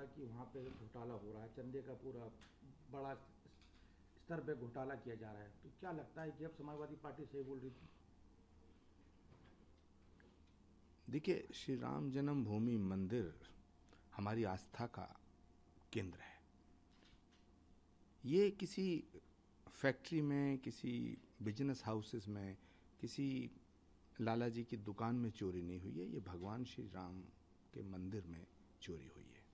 है कि वहाँ पे घोटाला हो रहा है, चंदे का पूरा बड़ा स्तर पे घोटाला किया जा रहा है, तो क्या लगता है कि अब समाजवादी पार्टी सही बोल रही थी? देखिए, श्री राम जन्मभूमि मंदिर हमारी आस्था का केंद्र है। ये किसी फैक्ट्री में, किसी बिजनेस हाउसेस में, किसी लाला जी की दुकान में चोरी नहीं हुई है। ये भगवान श्री राम के मंदिर में चोरी हुई है।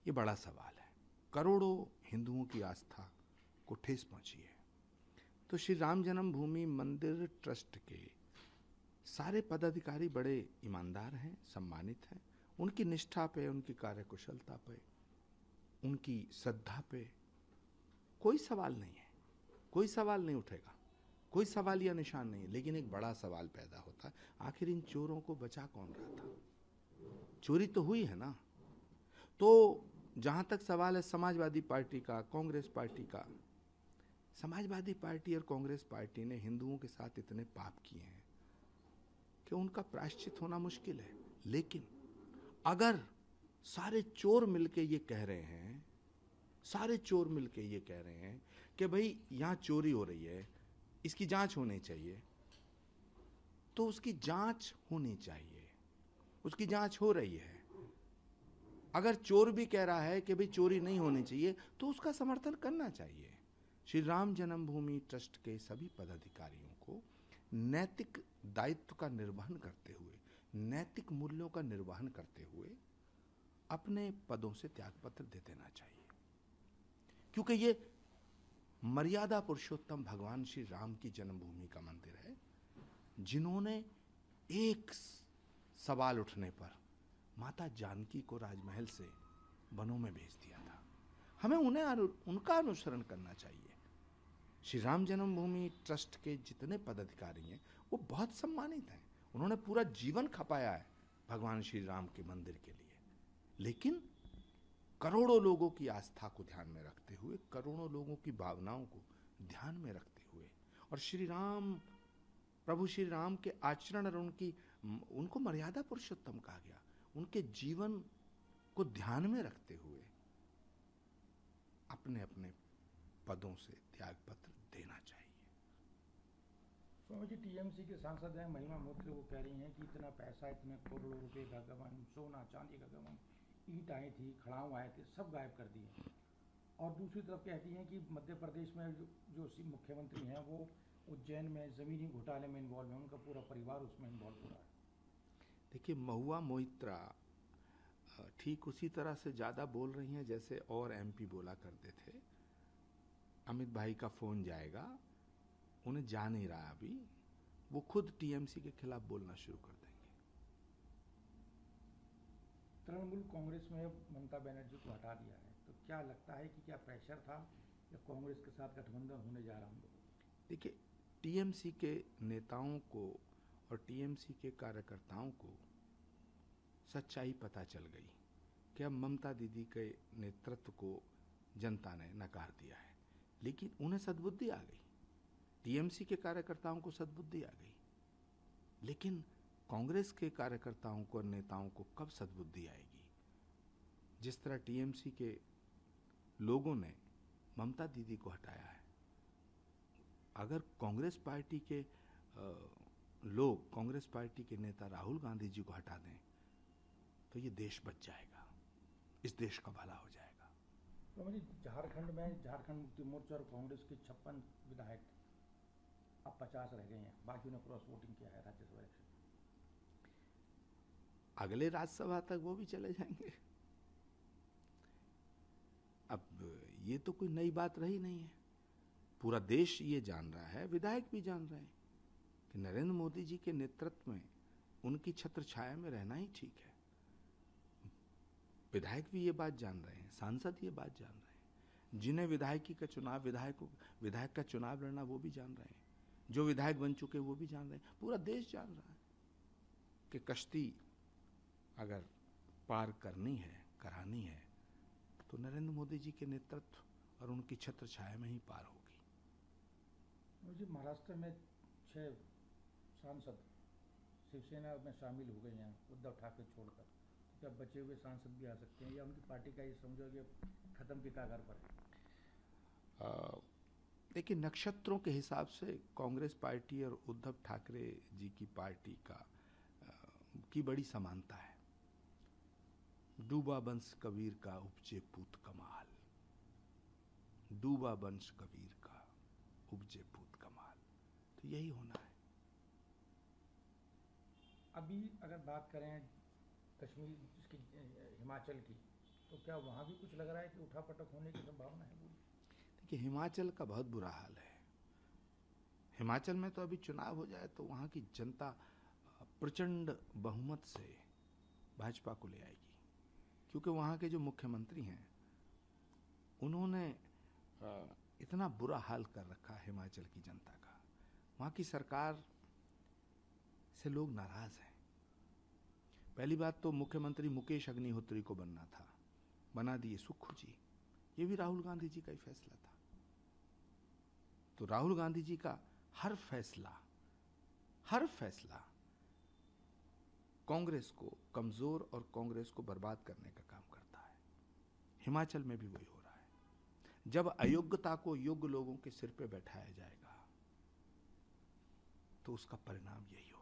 ये बड़ा सवाल है। करोड़ों हिंदुओं की आस्था को ठेस पहुंची है। तो श्री राम जन्मभूमि मंदिर ट्रस्ट के सारे पदाधिकारी बड़े ईमानदार हैं, सम्मानित हैं। उनकी निष्ठा पे, उनकी कार्यकुशलता पे, उनकी श्रद्धा पे कोई सवाल नहीं है, कोई सवाल नहीं उठेगा, कोई सवाल या निशान नहीं है। लेकिन एक बड़ा सवाल पैदा होता है, आखिर इन चोरों को बचा कौन रहा था? चोरी तो हुई है ना। तो जहां तक सवाल है समाजवादी पार्टी का, कांग्रेस पार्टी का, समाजवादी पार्टी और कांग्रेस पार्टी ने हिंदुओं के साथ इतने पाप किए हैं कि उनका प्रायश्चित होना मुश्किल है। लेकिन अगर सारे चोर मिलके ये कह रहे हैं, सारे चोर मिलके ये कह रहे हैं कि भाई यहां चोरी हो रही है, इसकी जांच होनी चाहिए, तो उसकी जांच होनी चाहिए। उसकी जांच हो रही है। अगर चोर भी कह रहा है कि भाई चोरी नहीं होनी चाहिए, तो उसका समर्थन करना चाहिए। श्री राम जन्मभूमि ट्रस्ट के सभी पदाधिकारियों को नैतिक दायित्व का निर्वहन करते हुए, नैतिक मूल्यों का निर्वहन करते हुए अपने पदों से त्यागपत्र दे देना चाहिए। क्योंकि ये मर्यादा पुरुषोत्तम भगवान श्री राम की जन्मभूमि का मंदिर है, जिन्होंने एक सवाल उठने पर माता जानकी को राजमहल से वनों में भेज दिया था। हमें उनका अनुसरण करना चाहिए। श्री राम जन्मभूमि ट्रस्ट के जितने पदाधिकारी हैं वो बहुत सम्मानित हैं। उन्होंने पूरा जीवन खपाया है भगवान श्री राम के मंदिर के लिए। लेकिन करोड़ों लोगों की आस्था को ध्यान में रखते हुए, करोड़ों लोगों की भावनाओं को ध्यान में रखते हुए, और श्री राम, प्रभु श्री राम के आचरण और उनको मर्यादा पुरुषोत्तम कहा गया, उनके जीवन को ध्यान में रखते हुए अपने अपने पदों से त्यागपत्र देना चाहिए। स्वामी जी, टीएमसी के सांसद हैं महिमा मोइत्रा, वो कह रही हैं कि इतना पैसा, इतने करोड़ों रुपए का गबन, सोना चांदी का गबन, ईंट आई थी, खड़ाऊ आए थे, सब गायब कर दिए। और दूसरी तरफ कहती हैं कि मध्य प्रदेश में जो मुख्यमंत्री हैं वो उज्जैन में ज़मीनी घोटाले में इन्वॉल्व है, उनका पूरा परिवार उसमें इन्वॉल्व हो रहा है। देखिए, महुआ मोइत्रा ठीक उसी तरह से ज़्यादा बोल रही हैं जैसे और एमपी बोला करते थे। अमित भाई का फोन जाएगा, उन्हें जा नहीं रहा अभी, वो खुद टीएमसी के खिलाफ बोलना शुरू कर देंगे। तृणमूल कांग्रेस में ममता बनर्जी को हटा दिया है, तो क्या लगता है कि क्या प्रेशर था या कांग्रेस के साथ गठबंधन होने जा रहा हम लोग? देखिए, टीएमसी के नेताओं को और टीएमसी के कार्यकर्ताओं को सच्चाई पता चल गई कि अब ममता दीदी के नेतृत्व को जनता ने नकार दिया है। लेकिन उन्हें सद्बुद्धि आ गई, टीएमसी के कार्यकर्ताओं को सद्बुद्धि आ गई। लेकिन कांग्रेस के कार्यकर्ताओं को और नेताओं को कब सद्बुद्धि आएगी? जिस तरह टीएमसी के लोगों ने ममता दीदी को हटाया है, अगर कांग्रेस पार्टी के लोग, कांग्रेस पार्टी के नेता राहुल गांधी जी को हटा दें तो ये देश बच जाएगा, इस देश का भला हो जाएगा। तो मुझे झारखंड में झारखंड मुक्ति मोर्चा और कांग्रेस के 56 विधायक थे, अब 50 रह गए हैं, बाकी ने क्रॉस वोटिंग किया है राज्यसभा इलेक्शन। अगले राज्यसभा तक वो भी चले जाएंगे। अब ये तो कोई नई बात रही नहीं है। पूरा देश ये जान रहा है, विधायक भी जान रहे हैं कि नरेंद्र मोदी जी के नेतृत्व में उनकी छत्र छाया में रहना ही ठीक है। विधायक भी ये बात जान रहे हैं, सांसद ये बात जान रहे हैं, जिन्हें विधायकी का चुनाव, विधायक का चुनाव लड़ना, वो भी जान रहे हैं, जो विधायक बन चुके वो भी जान रहे हैं, पूरा देश जान रहा है कि कश्ती अगर पार करनी है, करानी है, तो नरेंद्र मोदी जी के नेतृत्व और उनकी छत्र छाया में ही पार होगी। मुझे महाराष्ट्र में 6 सांसद शिवसेना में शामिल हो गए हैं उद्धव ठाकरे छोड़कर, क्या बचे हुए सांसद भी आ सकते हैं, या उनकी पार्टी का ये समझो कि खत्म के कगार पर है? देखिए, नक्षत्रों के हिसाब से कांग्रेस पार्टी और उद्धव ठाकरे जी की पार्टी की बड़ी समानता है। डूबा वंश कबीर का उपजे पूत कमाल, डूबा वंश कबीर का उपजे पूत कमाल, तो यही होना है। अभी अगर बात करें कश्मीर इसकी, हिमाचल की, तो क्या वहाँ भी कुछ लग रहा है कि उठापटक होने की संभावना है? देखिए, हिमाचल का बहुत बुरा हाल है। हिमाचल में तो अभी चुनाव हो जाए तो वहाँ की जनता प्रचंड बहुमत से भाजपा को ले आएगी, क्योंकि वहाँ के जो मुख्यमंत्री हैं उन्होंने इतना बुरा हाल कर रखा है हिमाचल की जनता का। वहाँ की सरकार से लोग नाराज हैं। पहली बात तो मुख्यमंत्री मुकेश अग्निहोत्री को बनना था, बना दिए सुक्खू जी। ये भी राहुल गांधी जी का ही फैसला था। तो राहुल गांधी जी का हर फैसला कांग्रेस को कमजोर और कांग्रेस को बर्बाद करने का काम करता है। हिमाचल में भी वही हो रहा है। जब अयोग्यता को योग्य लोगों के सिर पे बैठाया जाएगा तो उसका परिणाम यही होगा।